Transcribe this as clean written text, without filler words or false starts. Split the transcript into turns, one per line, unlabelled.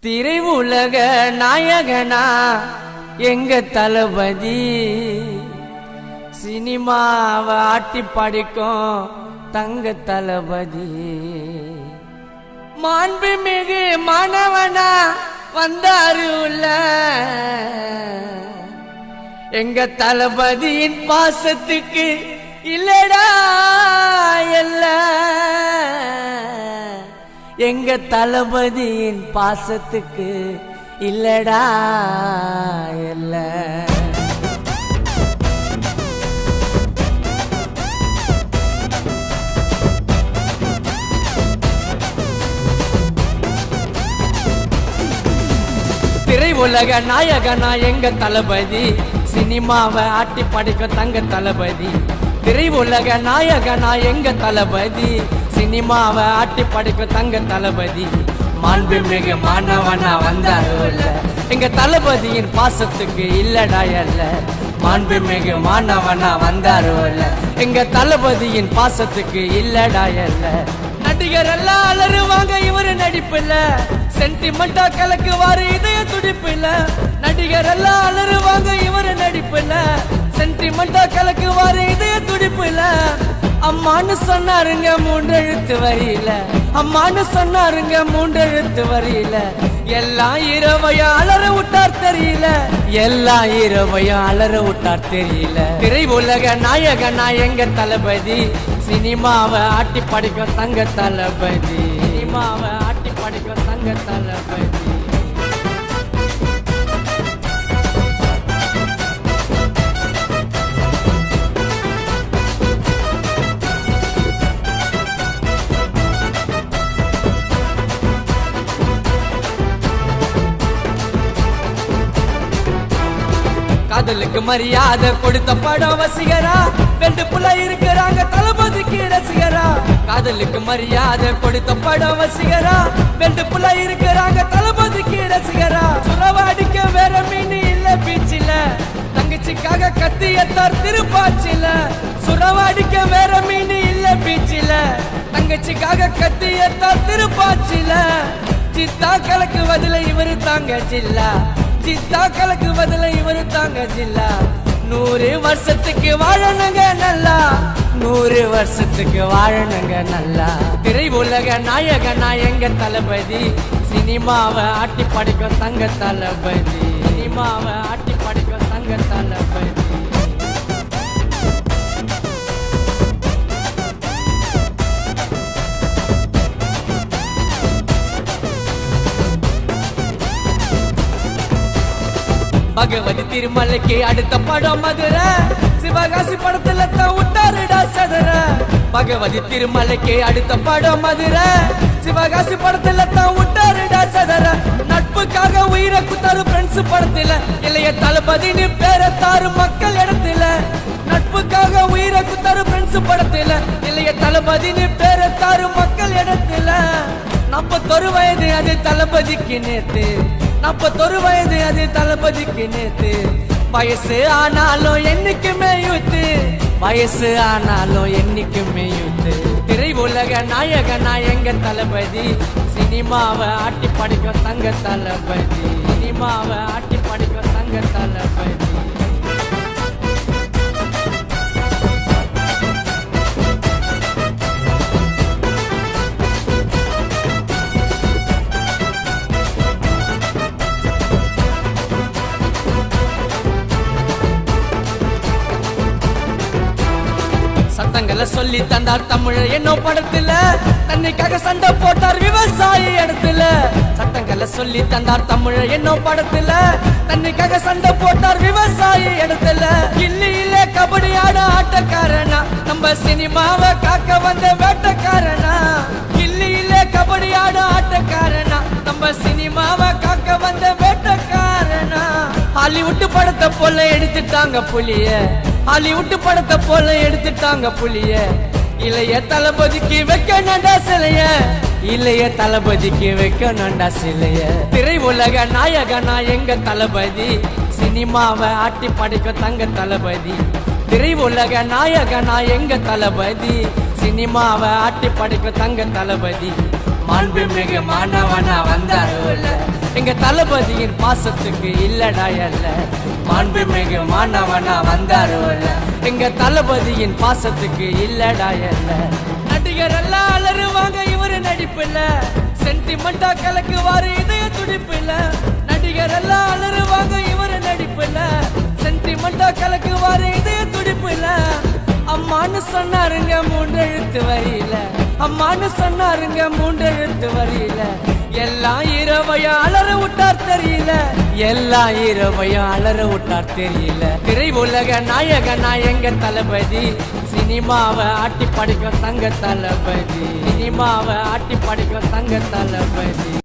திரை உலக நாயகனா எங்க தளபதி சினிமாவை ஆட்டி படிக்கும் தங்க தளபதி மாண்புமிகு மாணவனா வந்தாரு உள்ள எங்க தளபதியின் பாசத்துக்கு இல்லடா எல்ல எங்க தளபதியின் பாசத்துக்கு இல்லடா எல்ல திரை உலக நாயகனா எங்க தளபதி சினிமாவை ஆட்டி படிக்கும் தங்க தளபதி திரை உலக நாயகனா எங்க தளபதி சினிமாவை ஆட்டி படிக்கும் தங்க தளபதி மாண்புமிகு மாணவனா வந்தாருல்ல எங்க தளபதியின் பாசத்துக்கு இல்லடா அல்ல மாண்புமிகு மாணவனா வந்தாருல்ல எங்க தளபதியின் பாசத்துக்கு இல்லடா அல்ல நடிகர் எல்லாம் அலறுவாங்க இவரு நடிப்புல சென்டிமெண்டா கலக்குவாரு இதய துடிப்புல நடிகர் எல்லாம் அலறுவாங்க இவரு நடிப்புல சென்டிமெண்டா கலக்குவாரு இதய துடிப்புல அம்மான்னு சொன்னாருங்க மூன்றெழுத்து வரியில அம்மான்னு சொன்னாருங்க மூன்றெழுத்து வரியில எல்லாம் இரவையா அலற விட்டார் தெரியல எல்லாம் இரவையா அலற விட்டார் தெரியல திரை உலக நாயகனா எங்க தளபதி சினிமாவை ஆட்டி படிக்கும் தங்க தளபதி சினிமாவை ஆட்டி படிக்கும் தங்க தளபதி காதலுக்கு மரியாதை கொடுத்த படம் வசிகரா ரெண்டு புள்ள இருக்கிறாங்க தளபதிக்கு ரசிகரா காதலுக்கு மரியாதை கொடுத்த படம் வசிகரா ரெண்டு புள்ள இருக்கிறாங்க தளபதிக்கு ரசிகரா சுரவாடிக்க வேற மீன் இல்ல பீச்சில தங்கச்சிக்காக கத்தியத்தார் திருப்பாச்சில சுரவாடிக்க வேற மீன் இல்ல பீச்சில தங்கச்சிக்காக கத்தியத்தார் திருப்பாச்சில சித்தா கலக்கு பதில இவரு தாங்க ஜில்லா சித்தா கலக்கு பதில இவரு தாங்க ஜில்லா 100 வருஷத்துக்கு வாழணுங்க நல்லா 100 வருஷத்துக்கு வாழணுங்க நல்லா திரை உலக நாயகனா எங்க தளபதி சினிமாவை ஆட்டி படிக்கும் தங்க தளபதி சினிமாவை ஆட்டி படிக்கும் தங்க தளபதி பகவதி திருமலைக்கு அடுத்த படம் மதுரை சிவகாசி படத்துல தான் விட்டாருடா சதுர பகவதி திருமலைக்கு அடுத்த படம் மதுரை சிவகாசி படத்துல தான் விட்டாருடா சதுர நட்புக்காக உயிரை குத்தாரு ஃப்ரெண்ட்ஸ் படத்துல இல்லைய தளபதினு பேரத்தாரு மக்கள் இடத்துல நட்புக்காக உயிரை குத்தாரு ஃப்ரெண்ட்ஸ் படத்துல இல்லைய தளபதினு பேரத்தாரு மக்கள் இடத்துல 41 வயது அது தளபதிக்கு நேத்து 41 வயது அது தளபதிக்கு நேத்து வயசு ஆனாலும் என்னைக்குமே யூத்து வயசு ஆனாலும் என்னைக்குமே யூத்து திரை உலக நாயகனா எங்க தளபதி சினிமாவை ஆட்டி படிக்கும் தங்க தளபதி சினிமாவை ஆட்டி படிக்கும் தங்க தளபதி சத்தங்களை சொல்லி தந்தார் தமிழ் என்னோ படத்துல தன்னைக்காக சண்டை போட்டார் விவசாயி இடத்துல சத்தங்களை சொல்லி தந்தார் தமிழ் என்னோ படத்துல தன்னைக்காக சண்டை போட்டார் விவசாயி இடத்துல கில்லியில கபடி ஆட ஆட்டக்காரனா நம்ம சினிமாவை காக்க வந்த வேட்டக்காரனா கில்லியில கபடி ஆட ஆட்டக்காரனா நம்ம சினிமாவை காக்க வந்த வேட்டக்காரனா ஹாலிவுட் படத்தை போல எடுத்துட்டாங்க புலிய ஹாலிவுட் படத்தை போல எடுத்துட்டாங்க புலிய இளைய தளபதிக்கு வைக்கணும்டா சிலைய இளைய தளபதிக்கு வைக்கணும்டா சிலைய திரை உலக நாயகனா எங்க தளபதி சினிமாவை ஆட்டி படிக்கும் தங்க தளபதி திரை உலக நாயகனா எங்க தளபதி சினிமாவை ஆட்டி படிக்கும் தங்க தளபதி மாண்புமிகு மாணவனா வந்தாருல்ல எங்க தளபதியின் பாசத்துக்கு இல்லடா அல்ல மாண்புமிகு மாணவனா வந்தாரு அல்ல எங்க தளபதியின் பாசத்துக்கு இல்லடா அல்ல நடிகர் எல்லாம் அலறுவாங்க இவரு நடிப்புல சென்டிமெண்டா கலக்குவாரு இதய துடிப்புல நடிகர் எல்லாம் அலறுவாங்க இவரு நடிப்புல சென்டிமெண்டா கலக்குவாரு இதய துடிப்புல அம்மானு சொன்னாருங்க மூன்றெழுத்து வரியில அம்மானு சொன்னாருங்க மூன்றெழுத்து வரியில எல்லாம் இரவையா அலற விட்டார் தெரியல எல்லாம் இரவையா அலற விட்டார் தெரியல திரை உலக நாயகனா எங்க தளபதி சினிமாவை ஆட்டி படிக்கும் தங்க தளபதி சினிமாவை ஆட்டி படிக்கும் தங்க தளபதி